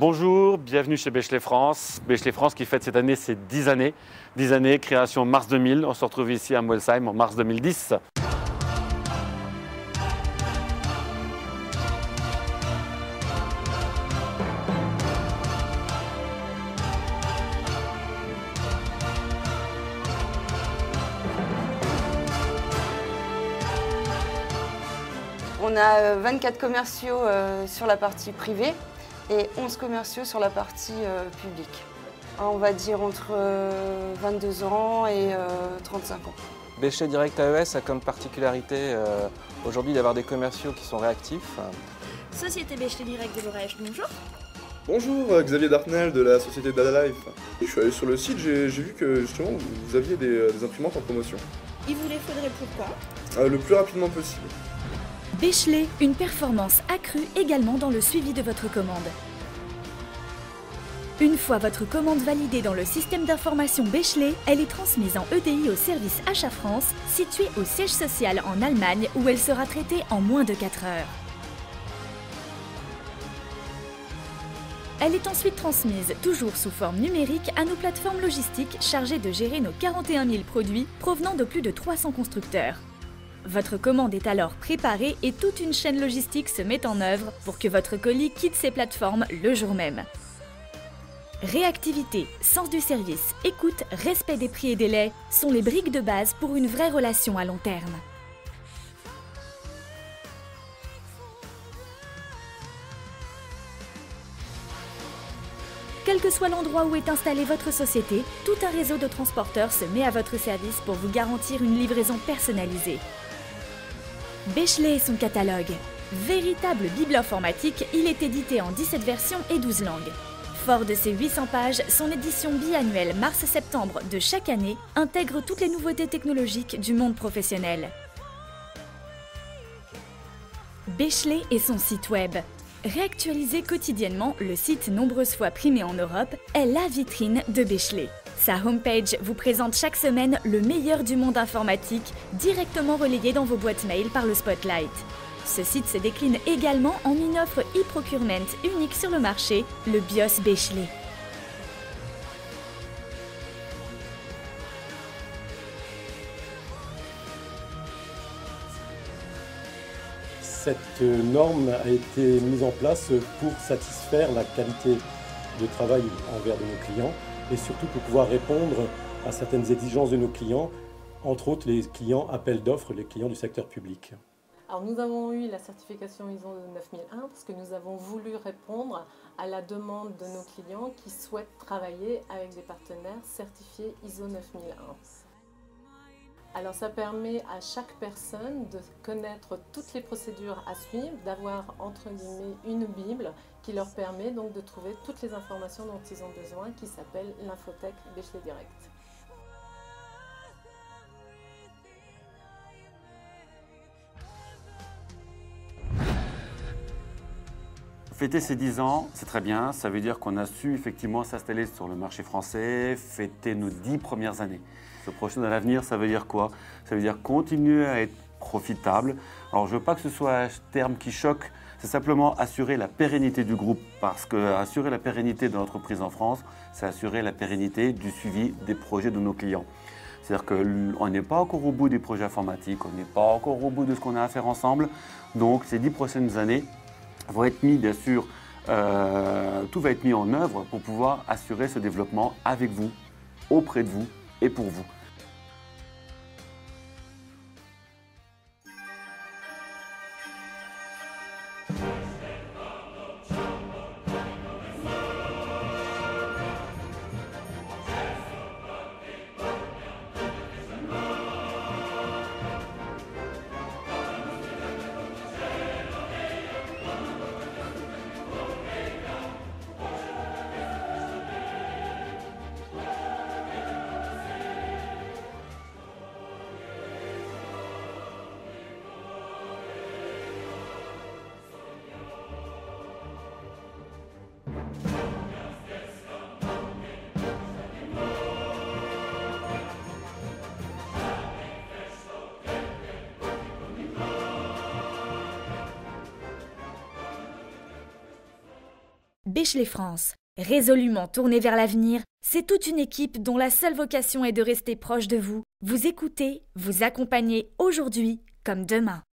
Bonjour, bienvenue chez Bechley France. Bechley France qui fête cette année ses 10 années. 10 années, création mars 2000. On se retrouve ici à Molsheim en mars 2010. On a 24 commerciaux sur la partie privée et 11 commerciaux sur la partie publique. On va dire entre 22 ans et 35 ans. Bechley Direct AES a comme particularité aujourd'hui d'avoir des commerciaux qui sont réactifs. Société Bechley Direct de l'Orège, bonjour. Bonjour, Xavier Dartnel de la société Dada Life. Je suis allé sur le site, j'ai vu que justement vous aviez des imprimantes en promotion. Il vous les faudrait pourquoi? Le plus rapidement possible. Bechley, une performance accrue également dans le suivi de votre commande. Une fois votre commande validée dans le système d'information Bechley, elle est transmise en EDI au service Achat France, situé au siège social en Allemagne, où elle sera traitée en moins de 4 heures. Elle est ensuite transmise, toujours sous forme numérique, à nos plateformes logistiques chargées de gérer nos 41 000 produits provenant de plus de 300 constructeurs. Votre commande est alors préparée et toute une chaîne logistique se met en œuvre pour que votre colis quitte ces plateformes le jour même. Réactivité, sens du service, écoute, respect des prix et délais sont les briques de base pour une vraie relation à long terme. Quel que soit l'endroit où est installée votre société, tout un réseau de transporteurs se met à votre service pour vous garantir une livraison personnalisée. Bechley et son catalogue. Véritable bible informatique, il est édité en 17 versions et 12 langues. Fort de ses 800 pages, son édition biannuelle mars-septembre de chaque année intègre toutes les nouveautés technologiques du monde professionnel. Bechley et son site web. Réactualisé quotidiennement, le site nombreuses fois primé en Europe est la vitrine de Bechley. Sa homepage vous présente chaque semaine le meilleur du monde informatique, directement relayé dans vos boîtes mail par le Spotlight. Ce site se décline également en une offre e-procurement unique sur le marché, le BIOS Bechley. Cette norme a été mise en place pour satisfaire la qualité de travail envers de nos clients et surtout pour pouvoir répondre à certaines exigences de nos clients, entre autres les clients appels d'offres, les clients du secteur public. Alors nous avons eu la certification ISO 9001 parce que nous avons voulu répondre à la demande de nos clients qui souhaitent travailler avec des partenaires certifiés ISO 9001. Alors ça permet à chaque personne de connaître toutes les procédures à suivre, d'avoir entre guillemets une bible qui leur permet donc de trouver toutes les informations dont ils ont besoin, qui s'appelle l'infothèque Bechley Direct. Fêter ses 10 ans, c'est très bien. Ça veut dire qu'on a su effectivement s'installer sur le marché français, fêter nos 10 premières années. Se projeter dans l'avenir, ça veut dire quoi? Ça veut dire continuer à être profitable. Alors je ne veux pas que ce soit un terme qui choque, c'est simplement assurer la pérennité du groupe. Parce que assurer la pérennité de l'entreprise en France, c'est assurer la pérennité du suivi des projets de nos clients. C'est-à-dire qu'on n'est pas encore au bout des projets informatiques, on n'est pas encore au bout de ce qu'on a à faire ensemble. Donc ces 10 prochaines années vont être mis, bien sûr, tout va être mis en œuvre pour pouvoir assurer ce développement avec vous, auprès de vous et pour vous. Bechley France. Résolument tournée vers l'avenir, c'est toute une équipe dont la seule vocation est de rester proche de vous, vous écouter, vous accompagner aujourd'hui comme demain.